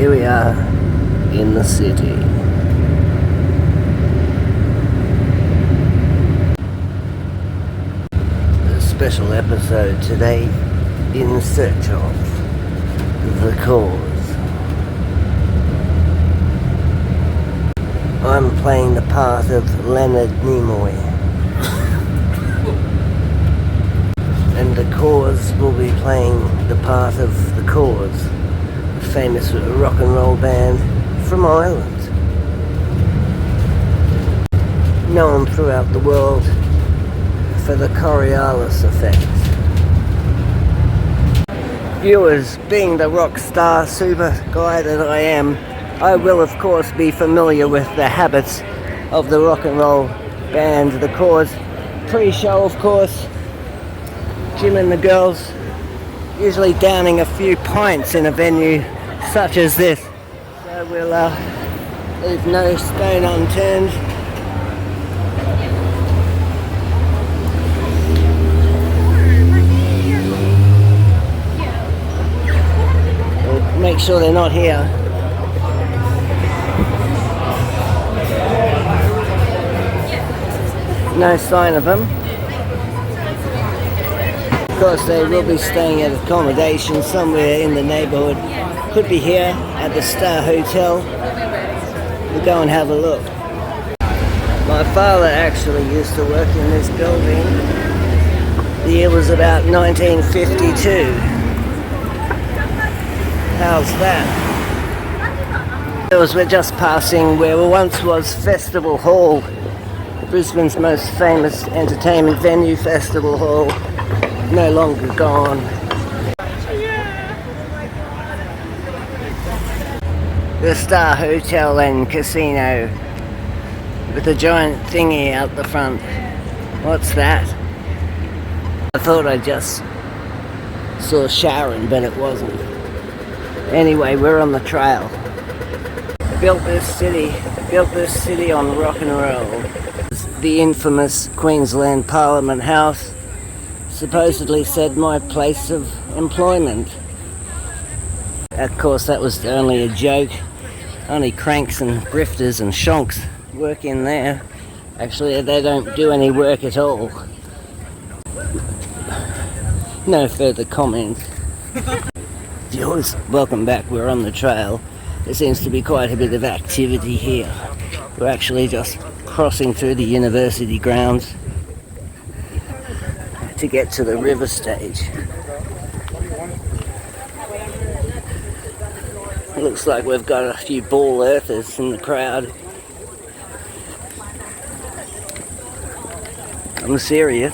Here we are in the city. A special episode today, in search of the Corrs. I'm playing the part of Leonard Nimoy. And the Corrs will be playing the part of the Corrs, a famous rock and roll band from Ireland, known throughout the world for the Coriolis effect. Viewers, being the rock star super guy that I am, I will of course be familiar with the habits of the rock and roll band, the Corrs. Pre-show, of course, Jim and the girls usually downing a few pints in a venue such as this. So we'll leave no stone unturned. We'll make sure they're not here. No sign of them. Of course, they will be staying at accommodation somewhere in the neighbourhood. Could be here at the Star Hotel. We'll go and have a look. My father actually used to work in this building. The year was about 1952. How's that? We're just passing where once was Festival Hall, Brisbane's most famous entertainment venue, Festival Hall. No longer gone. The Star Hotel and Casino with a giant thingy out the front. What's that? I thought I just saw Sharon, but it wasn't. Anyway, we're on the trail. Built this city on rock and roll. The infamous Queensland Parliament House supposedly said my place of employment. Of course, that was only a joke. Only cranks and grifters and shonks work in there. Actually, they don't do any work at all. No further comment. Viewers, welcome back. We're on the trail. There seems to be quite a bit of activity here. We're actually just crossing through the university grounds to get to the river stage. Looks like we've got a few ball earthers in the crowd. I'm serious.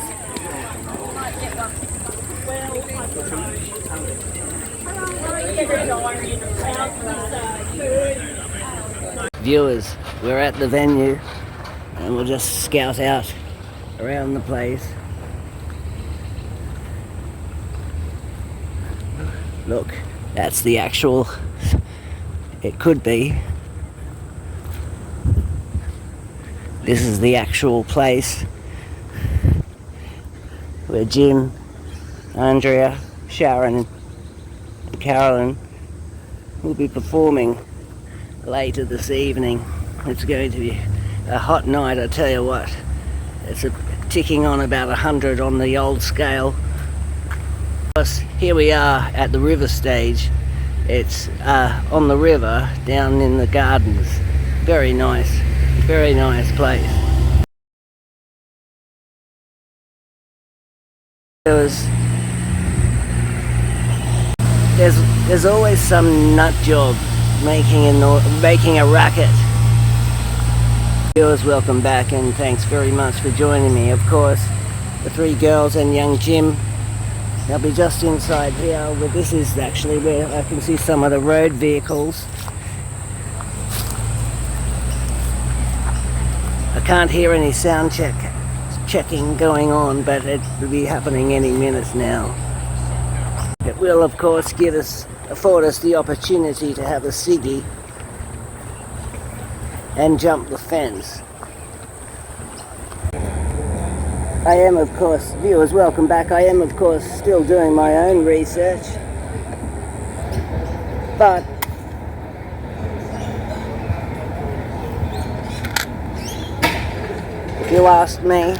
Viewers, we're at the venue and we'll just scout out around the place. Look, that's the actual, it could be. This is the actual place where Jim, Andrea, Sharon and Carolyn will be performing later this evening. It's going to be a hot night, I tell you what. It's ticking on about 100 on the old scale. Here we are at the river stage. It's on the river down in the gardens. Very nice place. There's always some nut job making a racket. Viewers, welcome back and thanks very much for joining me. Of course, the three girls and young Jim, they'll be just inside here. Well, this is actually where I can see some of the road vehicles. I can't hear any sound checking going on, but it will be happening any minute now. It will, of course, afford us the opportunity to have a ciggy and jump the fence. I am, of course, viewers, welcome back. I am, of course, still doing my own research. But if you ask me.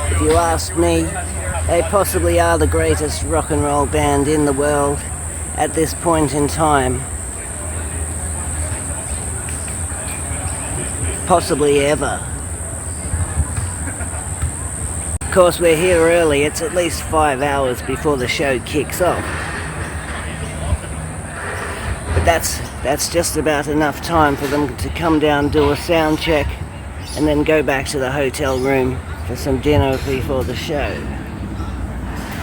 If you ask me, they possibly are the greatest rock and roll band in the world at this point in time. Possibly ever. Of course, we're here early. It's at least 5 hours before the show kicks off. But that's just about enough time for them to come down, do a sound check, and then go back to the hotel room for some dinner before the show.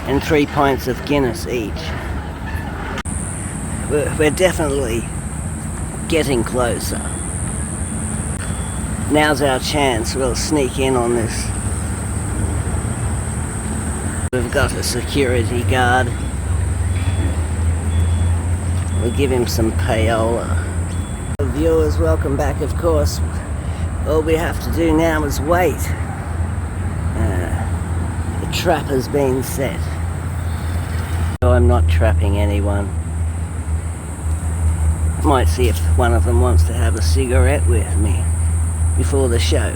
And 3 pints of Guinness each. We're definitely getting closer. Now's our chance. We'll sneak in on this. We've got a security guard. We'll give him some payola. Viewers, welcome back, of course. All we have to do now is wait. The trap has been set. No, I'm not trapping anyone. Might see if one of them wants to have a cigarette with me before the show.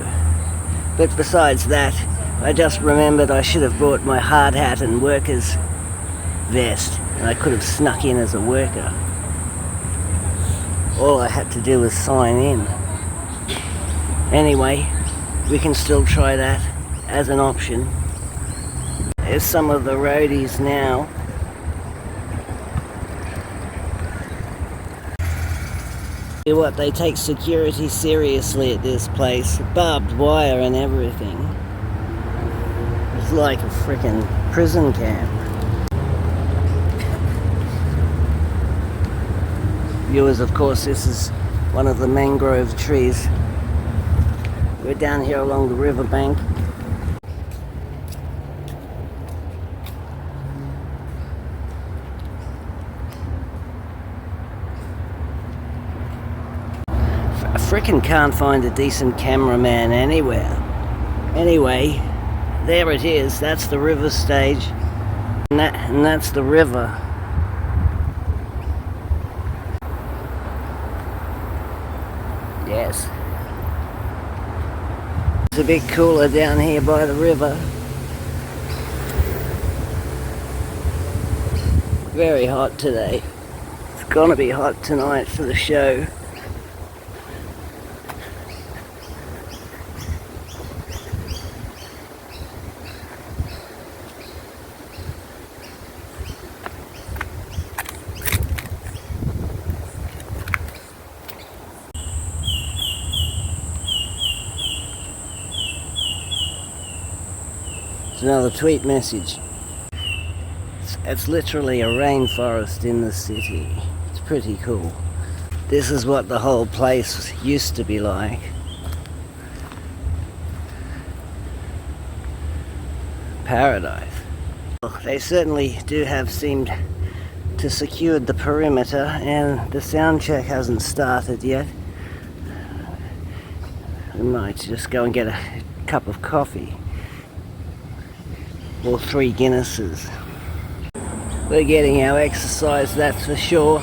But besides that, I just remembered I should have brought my hard hat and worker's vest, and I could have snuck in as a worker. All I had to do was sign in. Anyway, we can still try that as an option. There's some of the roadies now. You know what, they take security seriously at this place. Barbed wire and everything. It's like a frickin' prison camp. Viewers, of course, this is one of the mangrove trees. We're down here along the riverbank. I frickin' can't find a decent cameraman anywhere. Anyway, there it is. That's the river stage. And that's the river. Yes. It's a bit cooler down here by the river. Very hot today. It's gonna be hot tonight for the show. Another tweet message. It's literally a rainforest in the city. It's pretty cool. This is what the whole place used to be like. Paradise. Well, they certainly do have seemed to secure the perimeter, and the sound check hasn't started yet. We might just go and get a cup of coffee. Or 3 Guinnesses. We're getting our exercise, that's for sure.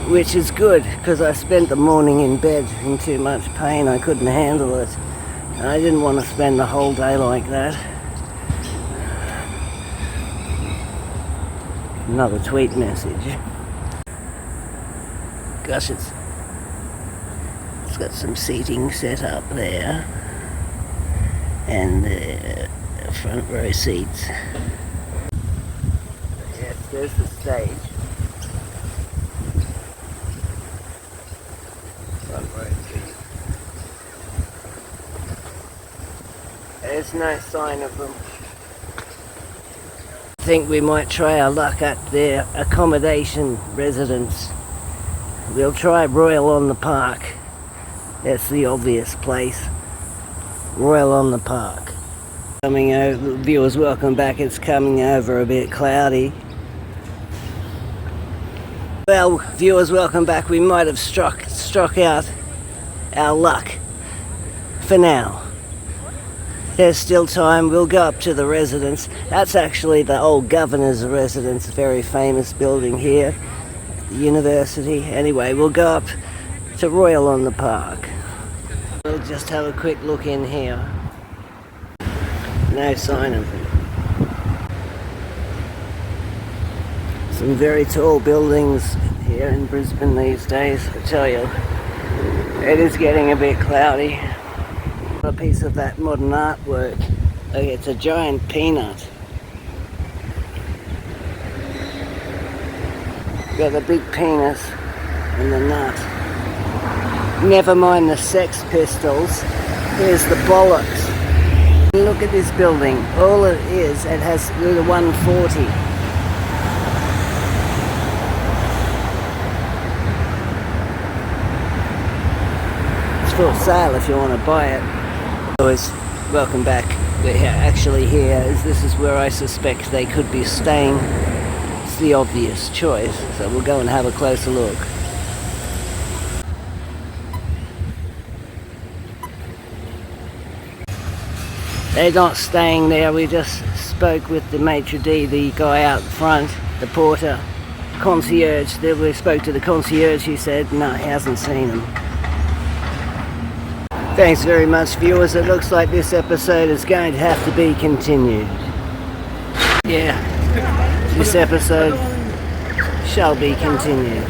Which is good, because I spent the morning in bed in too much pain. I couldn't handle it. And I didn't want to spend the whole day like that. Another tweet message. Gosh, it's got some seating set up there. And front row seats. Yes, there's the stage. Front row seats. There's no sign of them. I think we might try our luck at their accommodation residence. We'll try Royal on the Park. That's the obvious place. Royal on the Park. Coming over, viewers, welcome back. It's coming over a bit cloudy. Well, viewers, welcome back. We might have struck out our luck for now. There's still time. We'll go up to the residence. That's actually the old governor's residence, a very famous building here, the university. Anyway, we'll go up to Royal on the Park. We'll just have a quick look in here. No sign of them. Some very tall buildings here in Brisbane these days, I tell you. It is getting a bit cloudy. A piece of that modern artwork. Look, it's a giant peanut. Got the big penis and the nut. Never mind the Sex Pistols. Here's the bollocks. Look at this building. All it is, it has the 140. It's for sale if you want to buy it. Boys, welcome back. We're actually here, as this is where I suspect they could be staying. It's the obvious choice, so we'll go and have a closer look. They're not staying there. We just spoke with the maitre d', the guy out front, the porter, concierge. We spoke to the concierge. He said no, he hasn't seen them. Thanks very much, viewers. It looks like this episode is going to have to be continued. Yeah, this episode shall be continued.